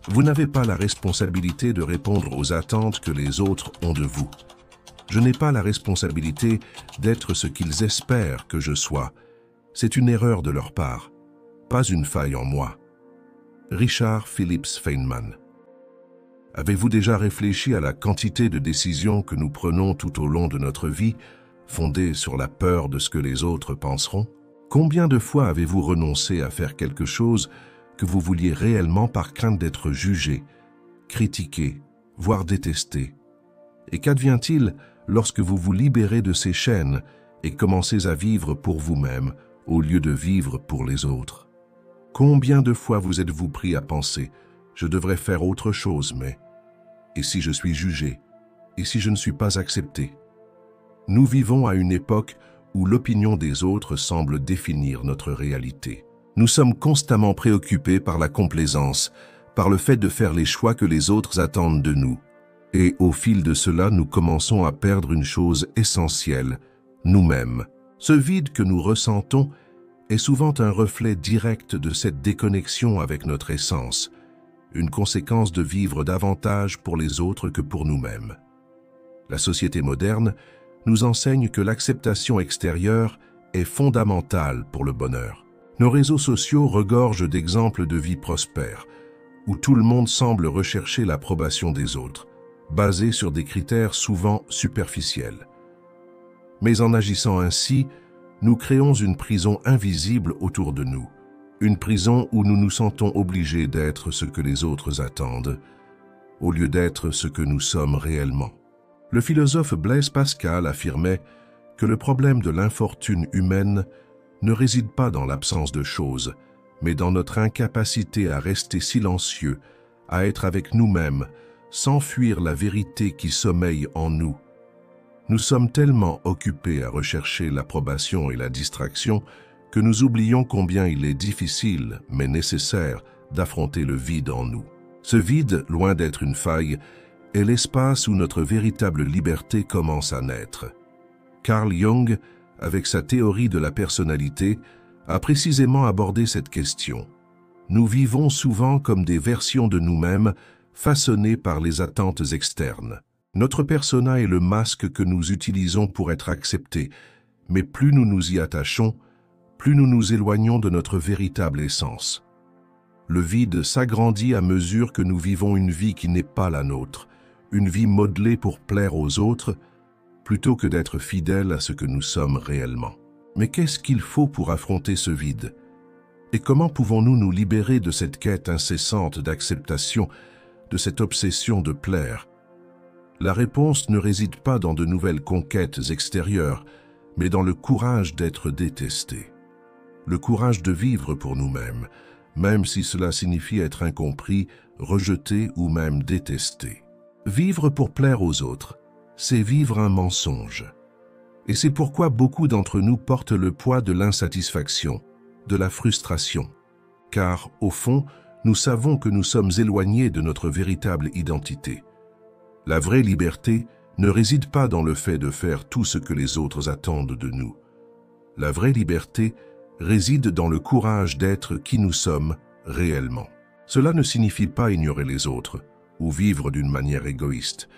Vous n'avez pas la responsabilité de répondre aux attentes que les autres ont de vous. Je n'ai pas la responsabilité d'être ce qu'ils espèrent que je sois. C'est une erreur de leur part, pas une faille en moi. Richard Phillips Feynman. Avez-vous déjà réfléchi à la quantité de décisions que nous prenons tout au long de notre vie, fondées sur la peur de ce que les autres penseront? Combien de fois avez-vous renoncé à faire quelque chose que vous vouliez réellement par crainte d'être jugé, critiqué, voire détesté? Et qu'advient-il lorsque vous vous libérez de ces chaînes et commencez à vivre pour vous-même au lieu de vivre pour les autres? Combien de fois vous êtes-vous pris à penser « je devrais faire autre chose, mais… et si je suis jugé? Et si je ne suis pas accepté ?» Nous vivons à une époque où l'opinion des autres semble définir notre réalité. Nous sommes constamment préoccupés par la complaisance, par le fait de faire les choix que les autres attendent de nous. Et au fil de cela, nous commençons à perdre une chose essentielle, nous-mêmes. Ce vide que nous ressentons est souvent un reflet direct de cette déconnexion avec notre essence, une conséquence de vivre davantage pour les autres que pour nous-mêmes. La société moderne nous enseigne que l'acceptation extérieure est fondamentale pour le bonheur. Nos réseaux sociaux regorgent d'exemples de vie prospère, où tout le monde semble rechercher l'approbation des autres, basés sur des critères souvent superficiels. Mais en agissant ainsi, nous créons une prison invisible autour de nous, une prison où nous nous sentons obligés d'être ce que les autres attendent, au lieu d'être ce que nous sommes réellement. Le philosophe Blaise Pascal affirmait que le problème de l'infortune humaine ne réside pas dans l'absence de choses, mais dans notre incapacité à rester silencieux, à être avec nous-mêmes, sans fuir la vérité qui sommeille en nous. Nous sommes tellement occupés à rechercher l'approbation et la distraction que nous oublions combien il est difficile, mais nécessaire, d'affronter le vide en nous. Ce vide, loin d'être une faille, est l'espace où notre véritable liberté commence à naître. Carl Jung, avec sa théorie de la personnalité, a précisément abordé cette question. Nous vivons souvent comme des versions de nous-mêmes façonnées par les attentes externes. Notre persona est le masque que nous utilisons pour être acceptés, mais plus nous nous y attachons, plus nous nous éloignons de notre véritable essence. Le vide s'agrandit à mesure que nous vivons une vie qui n'est pas la nôtre, une vie modelée pour plaire aux autres, plutôt que d'être fidèles à ce que nous sommes réellement. Mais qu'est-ce qu'il faut pour affronter ce vide? Et comment pouvons-nous nous libérer de cette quête incessante d'acceptation, de cette obsession de plaire? La réponse ne réside pas dans de nouvelles conquêtes extérieures, mais dans le courage d'être détesté. Le courage de vivre pour nous-mêmes, même si cela signifie être incompris, rejeté ou même détesté. Vivre pour plaire aux autres, c'est vivre un mensonge. Et c'est pourquoi beaucoup d'entre nous portent le poids de l'insatisfaction, de la frustration. Car, au fond, nous savons que nous sommes éloignés de notre véritable identité. La vraie liberté ne réside pas dans le fait de faire tout ce que les autres attendent de nous. La vraie liberté réside dans le courage d'être qui nous sommes réellement. Cela ne signifie pas ignorer les autres ou vivre d'une manière égoïste,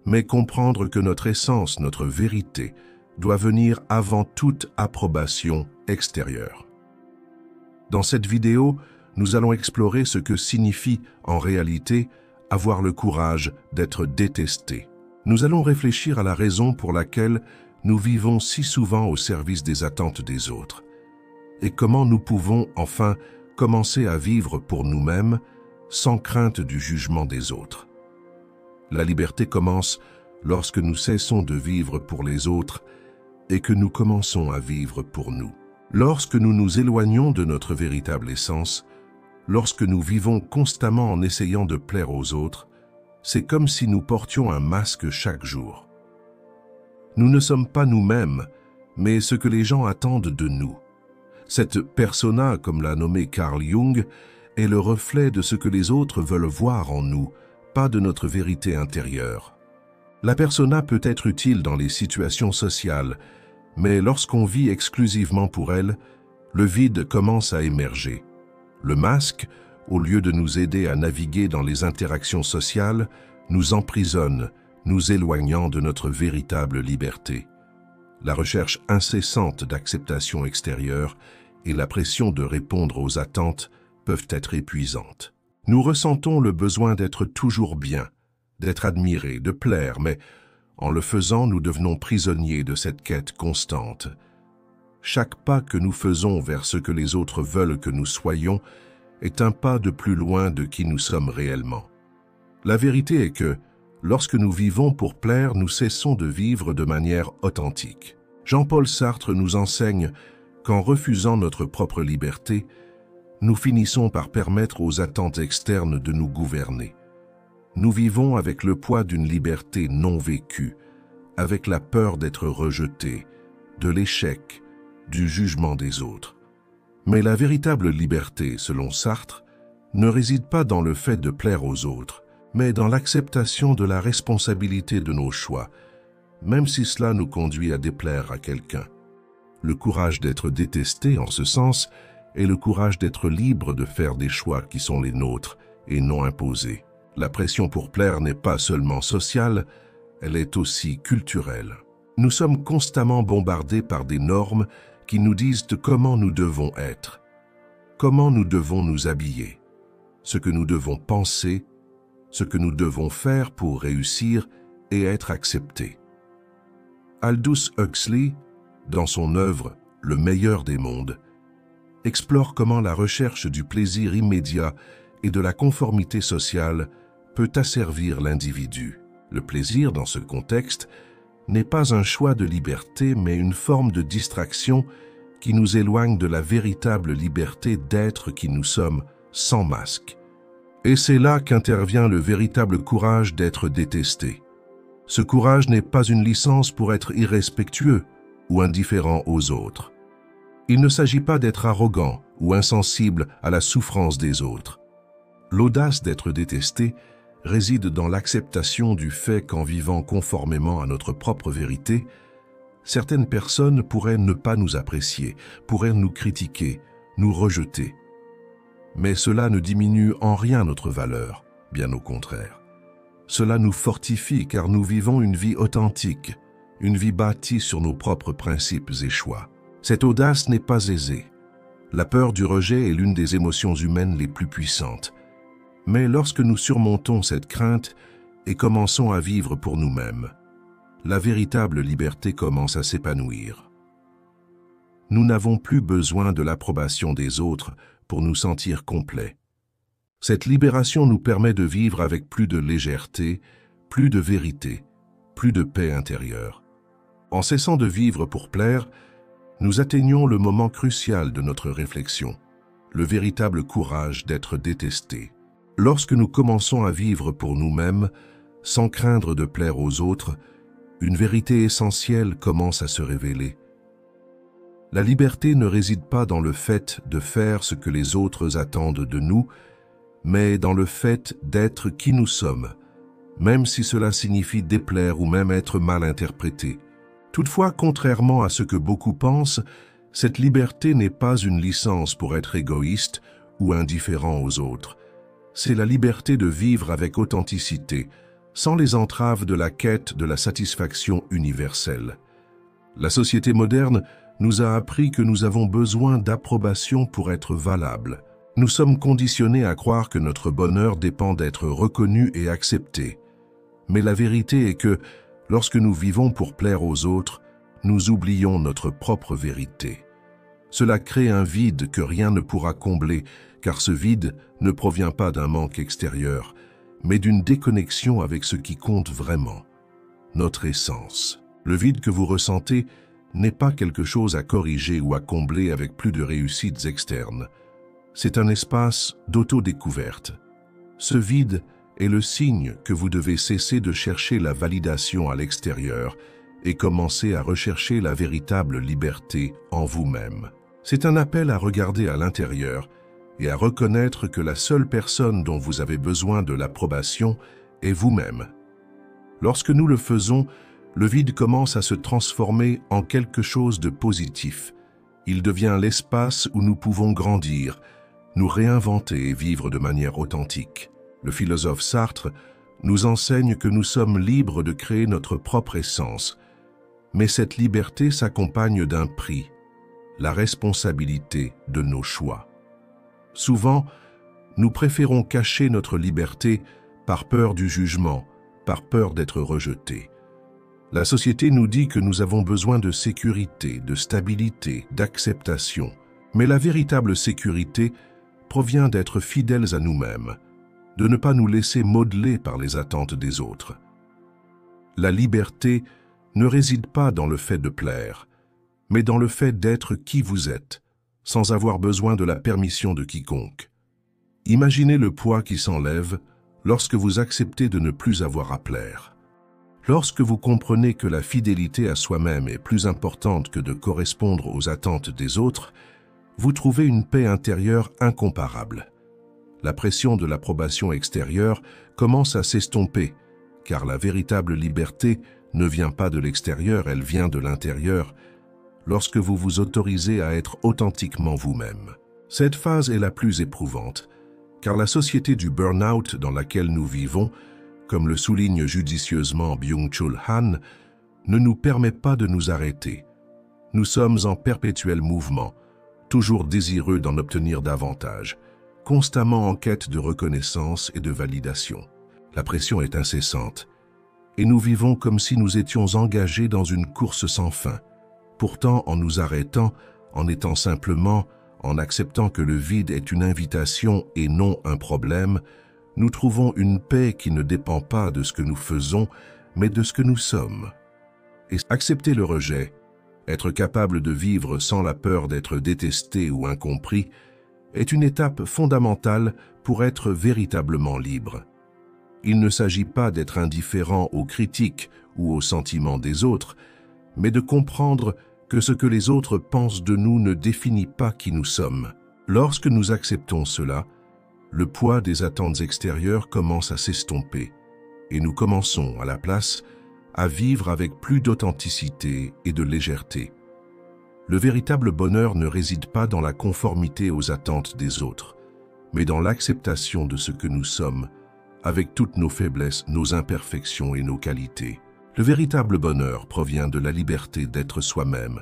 mais comprendre que notre essence, notre vérité, doit venir avant toute approbation extérieure. Dans cette vidéo, nous allons explorer ce que signifie en réalité avoir le courage d'être détesté. Nous allons réfléchir à la raison pour laquelle nous vivons si souvent au service des attentes des autres et comment nous pouvons enfin commencer à vivre pour nous-mêmes sans crainte du jugement des autres. La liberté commence lorsque nous cessons de vivre pour les autres et que nous commençons à vivre pour nous. Lorsque nous nous éloignons de notre véritable essence, lorsque nous vivons constamment en essayant de plaire aux autres, c'est comme si nous portions un masque chaque jour. Nous ne sommes pas nous-mêmes, mais ce que les gens attendent de nous. Cette persona, comme l'a nommé Carl Jung, est le reflet de ce que les autres veulent voir en nous, pas de notre vérité intérieure. La persona peut être utile dans les situations sociales, mais lorsqu'on vit exclusivement pour elle, le vide commence à émerger. Le masque, au lieu de nous aider à naviguer dans les interactions sociales, nous emprisonne, nous éloignant de notre véritable liberté. La recherche incessante d'acceptation extérieure et la pression de répondre aux attentes peuvent être épuisantes. Nous ressentons le besoin d'être toujours bien, d'être admirés, de plaire, mais en le faisant, nous devenons prisonniers de cette quête constante. Chaque pas que nous faisons vers ce que les autres veulent que nous soyons est un pas de plus loin de qui nous sommes réellement. La vérité est que, lorsque nous vivons pour plaire, nous cessons de vivre de manière authentique. Jean-Paul Sartre nous enseigne qu'en refusant notre propre liberté, nous finissons par permettre aux attentes externes de nous gouverner. Nous vivons avec le poids d'une liberté non vécue, avec la peur d'être rejetés, de l'échec, du jugement des autres. Mais la véritable liberté, selon Sartre, ne réside pas dans le fait de plaire aux autres, mais dans l'acceptation de la responsabilité de nos choix, même si cela nous conduit à déplaire à quelqu'un. Le courage d'être détesté, en ce sens, est le courage d'être libre de faire des choix qui sont les nôtres et non imposés. La pression pour plaire n'est pas seulement sociale, elle est aussi culturelle. Nous sommes constamment bombardés par des normes qui nous disent comment nous devons être, comment nous devons nous habiller, ce que nous devons penser, ce que nous devons faire pour réussir et être acceptés. Aldous Huxley, dans son œuvre « Le meilleur des mondes », explore comment la recherche du plaisir immédiat et de la conformité sociale peut asservir l'individu. Le plaisir, dans ce contexte, n'est pas un choix de liberté, mais une forme de distraction qui nous éloigne de la véritable liberté d'être qui nous sommes, sans masque. Et c'est là qu'intervient le véritable courage d'être détesté. Ce courage n'est pas une licence pour être irrespectueux ou indifférent aux autres. Il ne s'agit pas d'être arrogant ou insensible à la souffrance des autres. L'audace d'être détesté réside dans l'acceptation du fait qu'en vivant conformément à notre propre vérité, certaines personnes pourraient ne pas nous apprécier, pourraient nous critiquer, nous rejeter. Mais cela ne diminue en rien notre valeur, bien au contraire. Cela nous fortifie car nous vivons une vie authentique, une vie bâtie sur nos propres principes et choix. Cette audace n'est pas aisée. La peur du rejet est l'une des émotions humaines les plus puissantes. Mais lorsque nous surmontons cette crainte et commençons à vivre pour nous-mêmes, la véritable liberté commence à s'épanouir. Nous n'avons plus besoin de l'approbation des autres pour nous sentir complets. Cette libération nous permet de vivre avec plus de légèreté, plus de vérité, plus de paix intérieure. En cessant de vivre pour plaire, nous atteignons le moment crucial de notre réflexion, le véritable courage d'être détesté. Lorsque nous commençons à vivre pour nous-mêmes, sans craindre de plaire aux autres, une vérité essentielle commence à se révéler. La liberté ne réside pas dans le fait de faire ce que les autres attendent de nous, mais dans le fait d'être qui nous sommes, même si cela signifie déplaire ou même être mal interprété. Toutefois, contrairement à ce que beaucoup pensent, cette liberté n'est pas une licence pour être égoïste ou indifférent aux autres. C'est la liberté de vivre avec authenticité, sans les entraves de la quête de la satisfaction universelle. La société moderne nous a appris que nous avons besoin d'approbation pour être valables. Nous sommes conditionnés à croire que notre bonheur dépend d'être reconnu et accepté. Mais la vérité est que, lorsque nous vivons pour plaire aux autres, nous oublions notre propre vérité. Cela crée un vide que rien ne pourra combler, car ce vide ne provient pas d'un manque extérieur, mais d'une déconnexion avec ce qui compte vraiment, notre essence. Le vide que vous ressentez n'est pas quelque chose à corriger ou à combler avec plus de réussites externes. C'est un espace d'autodécouverte. Ce vide est le signe que vous devez cesser de chercher la validation à l'extérieur et commencer à rechercher la véritable liberté en vous-même. C'est un appel à regarder à l'intérieur et à reconnaître que la seule personne dont vous avez besoin de l'approbation est vous-même. Lorsque nous le faisons, le vide commence à se transformer en quelque chose de positif. Il devient l'espace où nous pouvons grandir, nous réinventer et vivre de manière authentique. Le philosophe Sartre nous enseigne que nous sommes libres de créer notre propre essence, mais cette liberté s'accompagne d'un prix, la responsabilité de nos choix. Souvent, nous préférons cacher notre liberté par peur du jugement, par peur d'être rejetés. La société nous dit que nous avons besoin de sécurité, de stabilité, d'acceptation. Mais la véritable sécurité provient d'être fidèles à nous-mêmes, de ne pas nous laisser modeler par les attentes des autres. La liberté ne réside pas dans le fait de plaire, mais dans le fait d'être qui vous êtes, sans avoir besoin de la permission de quiconque. Imaginez le poids qui s'enlève lorsque vous acceptez de ne plus avoir à plaire. Lorsque vous comprenez que la fidélité à soi-même est plus importante que de correspondre aux attentes des autres, vous trouvez une paix intérieure incomparable. La pression de l'approbation extérieure commence à s'estomper, car la véritable liberté ne vient pas de l'extérieur, elle vient de l'intérieur, lorsque vous vous autorisez à être authentiquement vous-même. Cette phase est la plus éprouvante, car la société du burn-out dans laquelle nous vivons, comme le souligne judicieusement Byung-Chul Han, ne nous permet pas de nous arrêter. Nous sommes en perpétuel mouvement, toujours désireux d'en obtenir davantage, constamment en quête de reconnaissance et de validation. La pression est incessante, et nous vivons comme si nous étions engagés dans une course sans fin. Pourtant, en nous arrêtant, en étant simplement, en acceptant que le vide est une invitation et non un problème, nous trouvons une paix qui ne dépend pas de ce que nous faisons, mais de ce que nous sommes. Et accepter le rejet, être capable de vivre sans la peur d'être détesté ou incompris, est une étape fondamentale pour être véritablement libre. Il ne s'agit pas d'être indifférent aux critiques ou aux sentiments des autres, mais de comprendre que ce que les autres pensent de nous ne définit pas qui nous sommes. Lorsque nous acceptons cela, le poids des attentes extérieures commence à s'estomper et nous commençons, à la place, à vivre avec plus d'authenticité et de légèreté. Le véritable bonheur ne réside pas dans la conformité aux attentes des autres, mais dans l'acceptation de ce que nous sommes, avec toutes nos faiblesses, nos imperfections et nos qualités. Le véritable bonheur provient de la liberté d'être soi-même,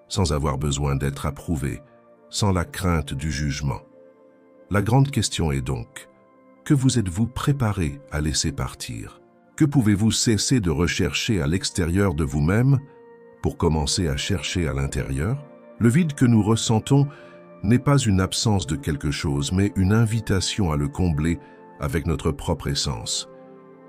sans avoir besoin d'être approuvé, sans la crainte du jugement. La grande question est donc, que vous êtes-vous préparé à laisser partir? Que pouvez-vous cesser de rechercher à l'extérieur de vous-même pour commencer à chercher à l'intérieur? Le vide que nous ressentons n'est pas une absence de quelque chose, mais une invitation à le combler avec notre propre essence.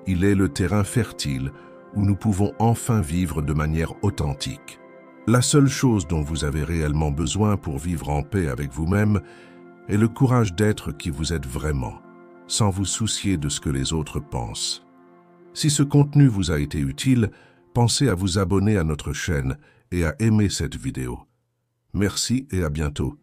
Il est le terrain fertile où nous pouvons enfin vivre de manière authentique. La seule chose dont vous avez réellement besoin pour vivre en paix avec vous-même est le courage d'être qui vous êtes vraiment, sans vous soucier de ce que les autres pensent. Si ce contenu vous a été utile, pensez à vous abonner à notre chaîne et à aimer cette vidéo. Merci et à bientôt.